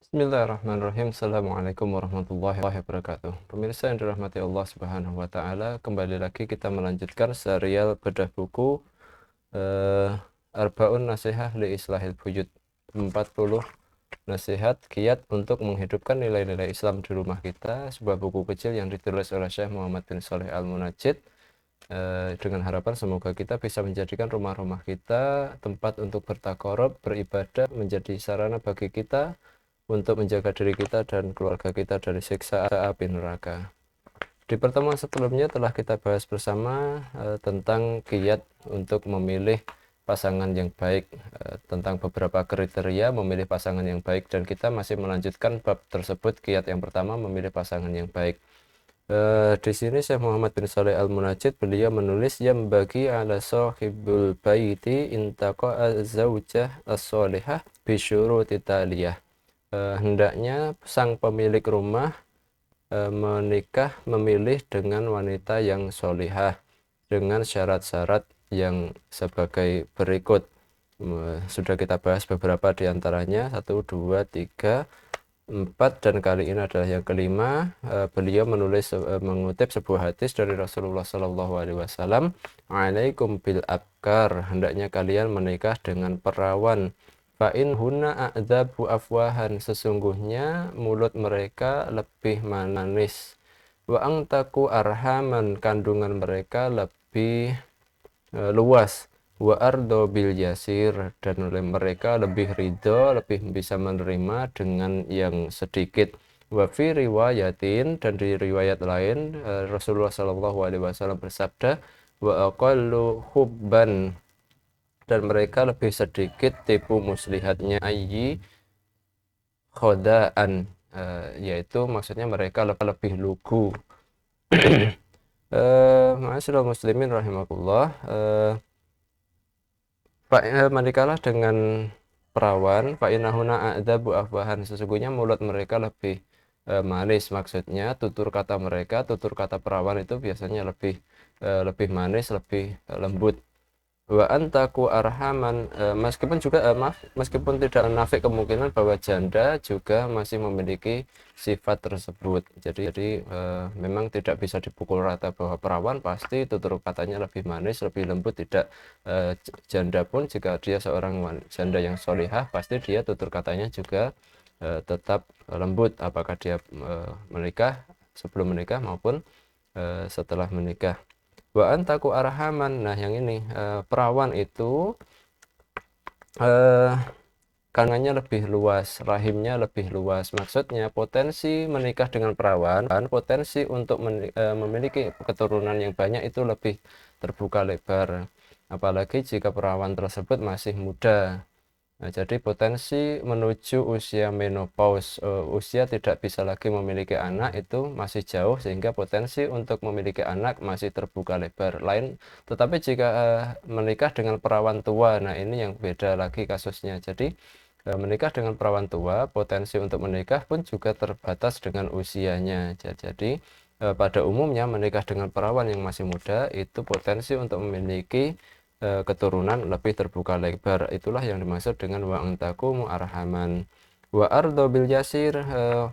Bismillahirrahmanirrahim. Assalamualaikum warahmatullahi wabarakatuh. Pemirsa yang dirahmati Allah Subhanahu wa taala, kembali lagi kita melanjutkan serial bedah buku eh, Arbaun Nasihah li Islahil Buyut. 40 nasihat kiat untuk menghidupkan nilai-nilai Islam di rumah kita, sebuah buku kecil yang ditulis oleh Syekh Muhammad bin Shalih Al-Munajjid, dengan harapan semoga kita bisa menjadikan rumah-rumah kita tempat untuk bertakorup, beribadah, menjadi sarana bagi kita untuk menjaga diri kita dan keluarga kita dari siksa api neraka. Di pertemuan sebelumnya telah kita bahas bersama tentang kiat untuk memilih pasangan yang baik, tentang beberapa kriteria memilih pasangan yang baik, dan kita masih melanjutkan bab tersebut. Kiat yang pertama, memilih pasangan yang baik. Di sini Syekh Muhammad bin Shalih Al-Munajjid beliau menulis, yang bagi ala sahibul baiti intaqa az-zawjah as-salihah bi syuruti taliyah. Hendaknya sang pemilik rumah menikah, memilih dengan wanita yang solihah dengan syarat-syarat yang sebagai berikut. Sudah kita bahas beberapa diantaranya, 1, 2, 3, 4, dan kali ini adalah yang kelima. Beliau menulis mengutip sebuah hadis dari Rasulullah Shallallahu Alaihi Wasallam, "Alaikum bil abkar, hendaknya kalian menikah dengan perawan. Fa'in huna a'dzabu afwahan, sesungguhnya mulut mereka lebih manis. Wa angtaku arhaman, kandungan mereka lebih luas. Wa ardo bil yasir, dan mereka lebih ridho, lebih bisa menerima dengan yang sedikit. Wa fi riwayatin, dan di riwayat lain Rasulullah Shallallahu Alaihi Wasallam bersabda, wa aqallu hubban, dan mereka lebih sedikit tipu muslihatnya, ayyi khodaan, yaitu maksudnya mereka lebih lugu. Ma'asyiral muslimin rahimakumullah, menikahlah dengan perawan. Fa'inahuna a'dabu afwahan, sesungguhnya mulut mereka lebih manis. Maksudnya tutur kata perawan itu biasanya lebih manis, lebih lembut. Wa antaku arhaman, meskipun tidak menafik kemungkinan bahwa janda juga masih memiliki sifat tersebut. Jadi memang tidak bisa dipukul rata bahwa perawan pasti tutur katanya lebih manis, lebih lembut. Tidak, janda pun jika dia seorang janda yang solihah, pasti dia tutur katanya juga tetap lembut, apakah dia menikah, sebelum menikah maupun setelah menikah. Wa antaku arhaman, nah yang ini, perawan itu kandungannya lebih luas, rahimnya lebih luas. Maksudnya potensi menikah dengan perawan, potensi untuk memiliki keturunan yang banyak itu lebih terbuka lebar, apalagi jika perawan tersebut masih muda. Nah, jadi potensi menuju usia menopause, usia tidak bisa lagi memiliki anak, itu masih jauh, sehingga potensi untuk memiliki anak masih terbuka lebar. Tetapi jika menikah dengan perawan tua, nah ini yang beda lagi kasusnya. Jadi menikah dengan perawan tua, potensi untuk menikah pun juga terbatas dengan usianya. Jadi pada umumnya menikah dengan perawan yang masih muda itu potensi untuk memiliki keturunan lebih terbuka lebar. Itulah yang dimaksud dengan wa antaku mu'arhaman. Wa ardo bil yasir,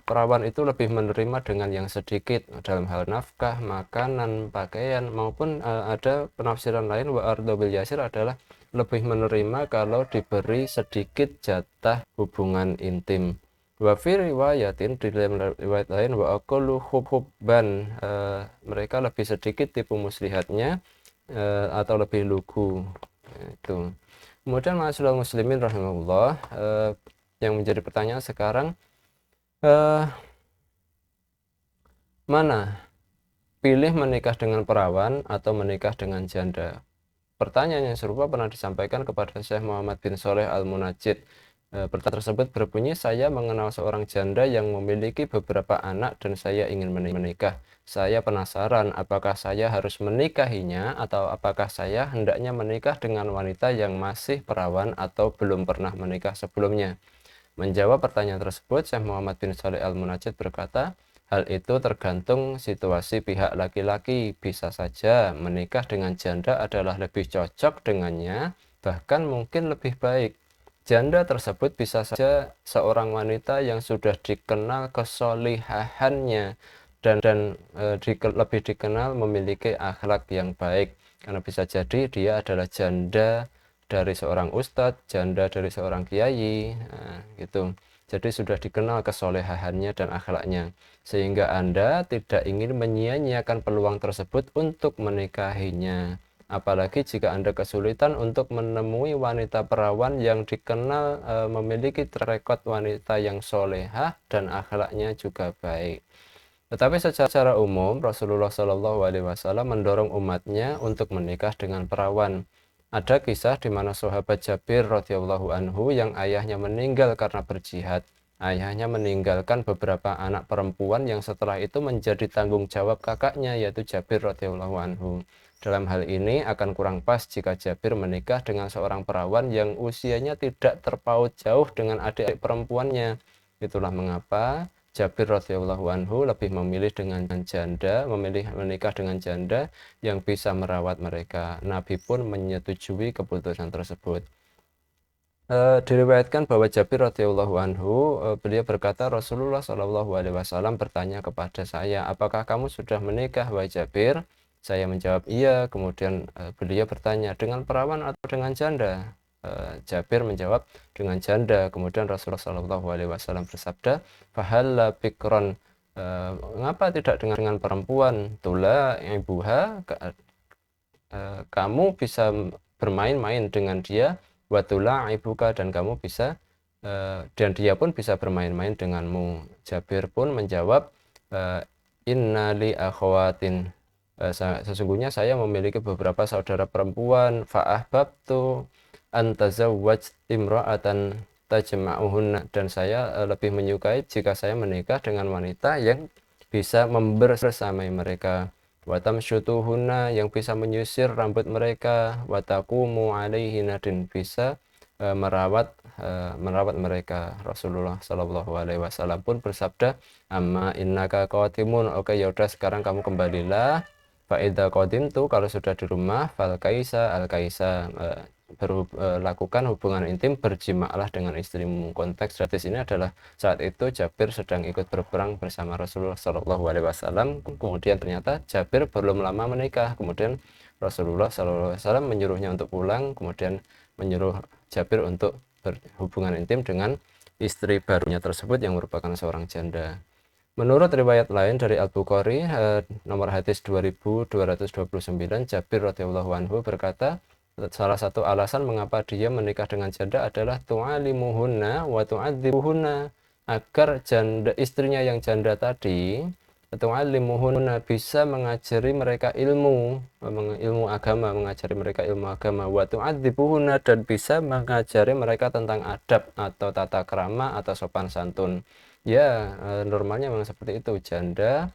perawan itu lebih menerima dengan yang sedikit dalam hal nafkah, makanan, pakaian, maupun ada penafsiran lain, wa ardo bil yasir adalah lebih menerima kalau diberi sedikit jatah hubungan intim. Wa fi riwayatin, di dalam riwayat lain, wa aqallu hubban, mereka lebih sedikit tipu muslihatnya atau lebih lugu. Itu. Kemudian ma'asyiral muslimin rahimahullah, yang menjadi pertanyaan sekarang, mana pilih menikah dengan perawan atau menikah dengan janda? Pertanyaan yang serupa pernah disampaikan kepada Syekh Muhammad bin Shalih Al-Munajjid. Pertanyaan tersebut berbunyi, saya mengenal seorang janda yang memiliki beberapa anak dan saya ingin menikah. Saya penasaran apakah saya harus menikahinya atau apakah saya hendaknya menikah dengan wanita yang masih perawan atau belum pernah menikah sebelumnya. Menjawab pertanyaan tersebut, Syekh Muhammad bin Shalih Al-Munajjid berkata, hal itu tergantung situasi pihak laki-laki. Bisa saja menikah dengan janda adalah lebih cocok dengannya, bahkan mungkin lebih baik. janda tersebut bisa saja seorang wanita yang sudah dikenal kesolihahannya dan lebih dikenal memiliki akhlak yang baik, karena bisa jadi dia adalah janda dari seorang ustadz, janda dari seorang kiai, nah, gitu. Jadi sudah dikenal kesolehahannya dan akhlaknya, sehingga Anda tidak ingin menyia-nyiakan peluang tersebut untuk menikahinya. Apalagi jika Anda kesulitan untuk menemui wanita perawan yang dikenal memiliki track record wanita yang solehah dan akhlaknya juga baik. Tetapi secara umum Rasulullah Shallallahu Alaihi Wasallam mendorong umatnya untuk menikah dengan perawan. Ada kisah di mana sahabat Jabir radhiyallahu anhu yang ayahnya meninggal karena berjihad. Ayahnya meninggalkan beberapa anak perempuan yang setelah itu menjadi tanggung jawab kakaknya, yaitu Jabir radhiyallahu anhu. Dalam hal ini akan kurang pas jika Jabir menikah dengan seorang perawan yang usianya tidak terpaut jauh dengan adik perempuannya. Itulah mengapa Jabir radhiyallahu anhu lebih memilih menikah dengan janda yang bisa merawat mereka. Nabi pun menyetujui keputusan tersebut. Diriwayatkan bahwa Jabir radhiyallahu anhu beliau berkata, Rasulullah Shallallahu Alaihi Wasallam bertanya kepada saya, apakah kamu sudah menikah, wahai Jabir? Saya menjawab iya. Kemudian beliau bertanya, dengan perawan atau dengan janda? Jabir menjawab, dengan janda. Kemudian Rasulullah Shallallahu Alaihi Wasallam bersabda, fahalla bikron, mengapa tidak dengan perempuan? Tula ibuha, kamu bisa bermain-main dengan dia, watula ibuka, dan kamu bisa dan dia pun bisa bermain-main denganmu. Jabir pun menjawab, innali akhwatin, sesungguhnya saya memiliki beberapa saudara perempuan, fa'ahbabtu antazawwaj imra'atan tajma'uhunna, dan saya lebih menyukai jika saya menikah dengan wanita yang bisa membersamai mereka, watam syutuhunna, yang bisa menyisir rambut mereka, watakumu alaihinna, dan bisa merawat mereka. Rasulullah Shallallahu Alaihi Wasallam pun bersabda, amma innaka qatimun, oke yaudah sekarang kamu kembalilah. Fa'idha qadimtu, kalau sudah di rumah, fal kaisa al kaisa, lakukan hubungan intim, berjimaklah dengan istrimu. Konteks hadis ini adalah saat itu Jabir sedang ikut berperang bersama Rasulullah Shallallahu Alaihi Wasallam. Kemudian ternyata Jabir belum lama menikah. Kemudian Rasulullah Shallallahu Alaihi Wasallam menyuruhnya untuk pulang, kemudian menyuruh Jabir untuk berhubungan intim dengan istri barunya tersebut yang merupakan seorang janda. Menurut riwayat lain dari Al-Bukhari, nomor hadis 2229, Jabir radhiyallahu anhu berkata, salah satu alasan mengapa dia menikah dengan janda adalah tu'alimuhunna wa tu'adzibuhunna, agar istrinya yang janda tadi, tu'alimuhunna, bisa mengajari mereka ilmu agama, wa tu'adzibuhunna, dan bisa mengajari mereka tentang adab atau tata krama atau sopan santun. Ya, normalnya memang seperti itu. Janda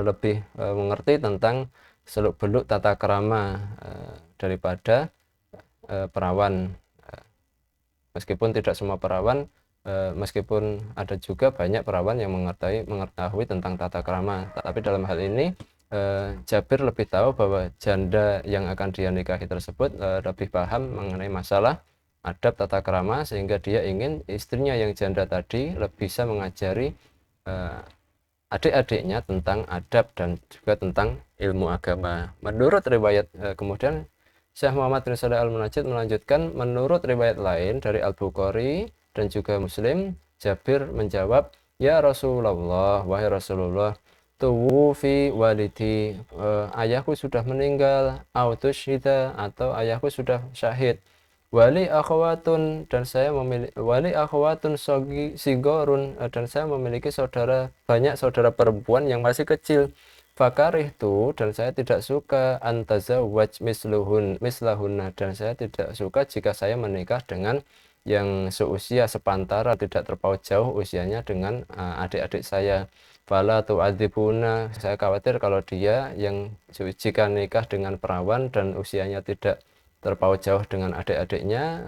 lebih mengerti tentang seluk-beluk tata krama daripada perawan. Meskipun tidak semua perawan, meskipun ada juga banyak perawan yang mengetahui tentang tata krama, tapi dalam hal ini Jabir lebih tahu bahwa janda yang akan dia nikahi tersebut lebih paham mengenai masalah adab tata krama, sehingga dia ingin istrinya yang janda tadi lebih bisa mengajari adik-adiknya tentang adab dan juga tentang ilmu agama. Menurut riwayat kemudian Syekh Muhammad bin Shalih Al-Munajjid melanjutkan, menurut riwayat lain dari Al-Bukhari dan juga Muslim, Jabir menjawab, ya Rasulullah, wahai Rasulullah, tuwufi walidi, ayahku sudah meninggal, autusyhida, atau ayahku sudah syahid, wali akhwatun, dan saya memiliki wali akhwatun sigorun, dan saya memiliki banyak saudara perempuan yang masih kecil, fakarihtu, dan saya tidak suka, antazawwaj mislahunna, dan saya tidak suka jika saya menikah dengan yang seusia sepantara, tidak terpaut jauh usianya dengan adik-adik saya. Fala tu'adzibuna, saya khawatir kalau dia yang jika nikah dengan perawan dan usianya tidak terpaut jauh dengan adik-adiknya,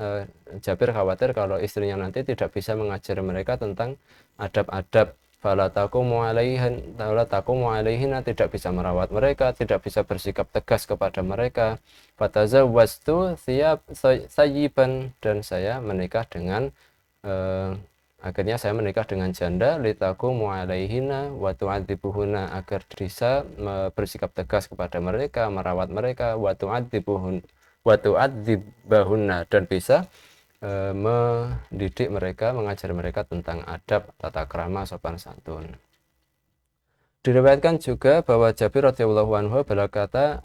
Jabir khawatir kalau istrinya nanti tidak bisa mengajari mereka tentang adab-adab. fala taqumu alaihinna, tidak bisa merawat mereka, tidak bisa bersikap tegas kepada mereka. Fatazawwajtu sayyiban, dan saya menikah dengan akhirnya saya menikah dengan janda, litaqumu alaihinna wa tu'adzibuhunna, agar bisa bersikap tegas kepada mereka, merawat mereka, wa tu'adzibahunna, dan bisa mendidik mereka, mengajar mereka tentang adab, tata krama, sopan santun. Diriwayatkan juga bahwa Jabir radhiyallahu anhu berkata,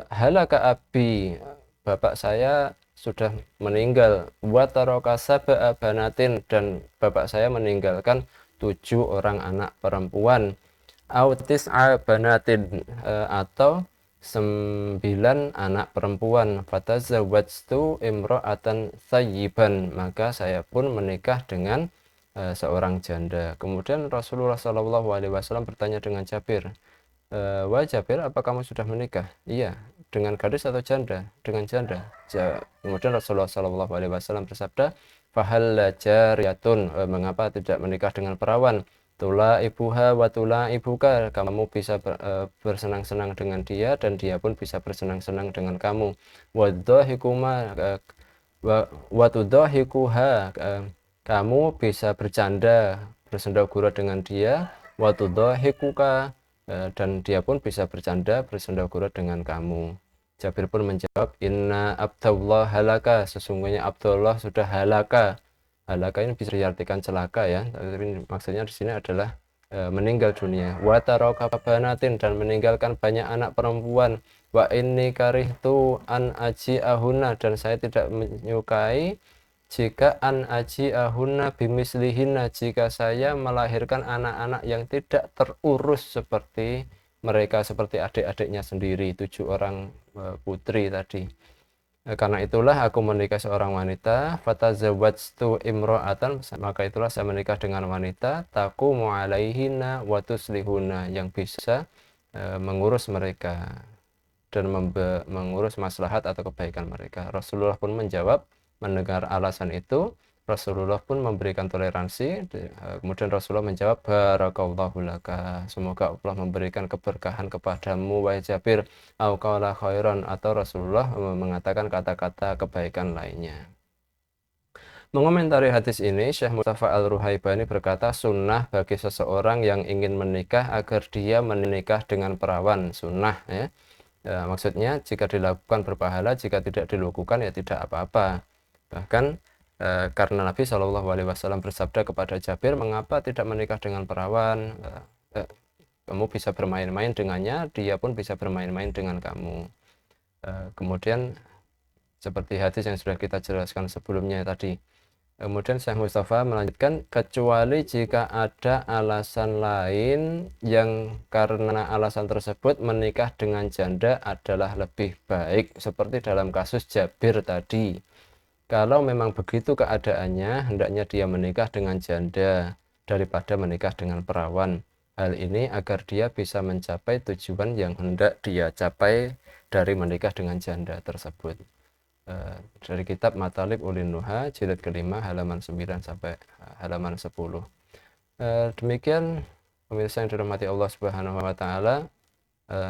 halaka abi, bapak saya sudah meninggal, wa taraka sab'a banatin, dan bapak saya meninggalkan 7 orang anak perempuan, au tis'a banatin, atau 9 anak perempuan. Fatazawwajtu imra'atan thayyiban, maka saya pun menikah dengan seorang janda. Kemudian Rasulullah SAW bertanya dengan Jabir, wahai Jabir, apa kamu sudah menikah? Iya. Dengan gadis atau janda? Dengan janda. Kemudian Rasulullah SAW bersabda, fahalla jariyatun, mengapa tidak menikah dengan perawan? Tula ibuha wa tula ibuka, kamu bisa bersenang-senang dengan dia dan dia pun bisa bersenang-senang dengan kamu. Wa tudhahikuha, kamu bisa bercanda, bersenda gurau dengan dia. Wa tudhahikuka, dan dia pun bisa bercanda, bersenda gurau dengan kamu. Jabir pun menjawab, inna Abdullah halaka, sesungguhnya Abdullah sudah halaka. Halaka ini bisa diartikan celaka ya, tapi maksudnya di sini adalah meninggal dunia. Wa taraka banatin, dan meninggalkan banyak anak perempuan. Wa inni karihtu an aji'ahunna, dan saya tidak menyukai jika an aji'ahunna bimislihinna, jika saya melahirkan anak-anak yang tidak terurus seperti mereka, seperti adik-adiknya sendiri, 7 orang putri tadi. Karena itulah aku menikah seorang wanita, fatazawwajtu imra'atan, maka itulah saya menikah dengan wanita, taqumu alaihinna wa tuslihuna, yang bisa mengurus mereka dan mengurus maslahat atau kebaikan mereka. Rasulullah pun menjawab, mendengar alasan itu, Rasulullah pun memberikan toleransi. Kemudian Rasulullah menjawab, barakallahu laka, semoga Allah memberikan keberkahan kepadamu wahai Jabir, au qala khairan, atau Rasulullah mengatakan kata-kata kebaikan lainnya. Mengomentari hadis ini, Syekh Mustafa Al-Ruhaibani berkata, sunnah bagi seseorang yang ingin menikah agar dia menikah dengan perawan, sunnah ya. Maksudnya jika dilakukan berpahala, jika tidak dilakukan ya tidak apa-apa. Bahkan karena Nabi SAW bersabda kepada Jabir, mengapa tidak menikah dengan perawan? Kamu bisa bermain-main dengannya, dia pun bisa bermain-main dengan kamu. Kemudian seperti hadis yang sudah kita jelaskan sebelumnya tadi. Kemudian Syekh Mustafa melanjutkan, kecuali jika ada alasan lain yang karena alasan tersebut menikah dengan janda adalah lebih baik, seperti dalam kasus Jabir tadi. Kalau memang begitu keadaannya, hendaknya dia menikah dengan janda daripada menikah dengan perawan. Hal ini agar dia bisa mencapai tujuan yang hendak dia capai dari menikah dengan janda tersebut. Dari kitab Matalib Ulin Nuha, jilid kelima, halaman 9 sampai halaman 10. Demikian pemirsa yang dirahmati Allah Subhanahu wa Ta'ala,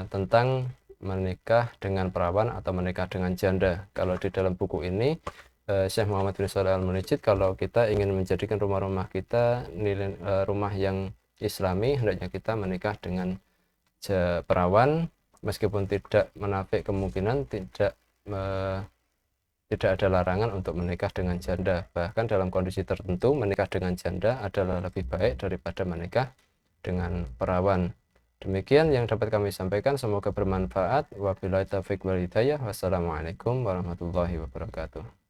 tentang menikah dengan perawan atau menikah dengan janda. Kalau di dalam buku ini, Syekh Muhammad bin Shalih Al-Munajjid, kalau kita ingin menjadikan rumah-rumah kita rumah yang islami, hendaknya kita menikah dengan perawan, meskipun tidak menafik kemungkinan tidak ada larangan untuk menikah dengan janda. Bahkan dalam kondisi tertentu menikah dengan janda adalah lebih baik daripada menikah dengan perawan. Demikian yang dapat kami sampaikan, semoga bermanfaat. Wabillahi taufiq wal hidayah. Wassalamualaikum warahmatullahi wabarakatuh.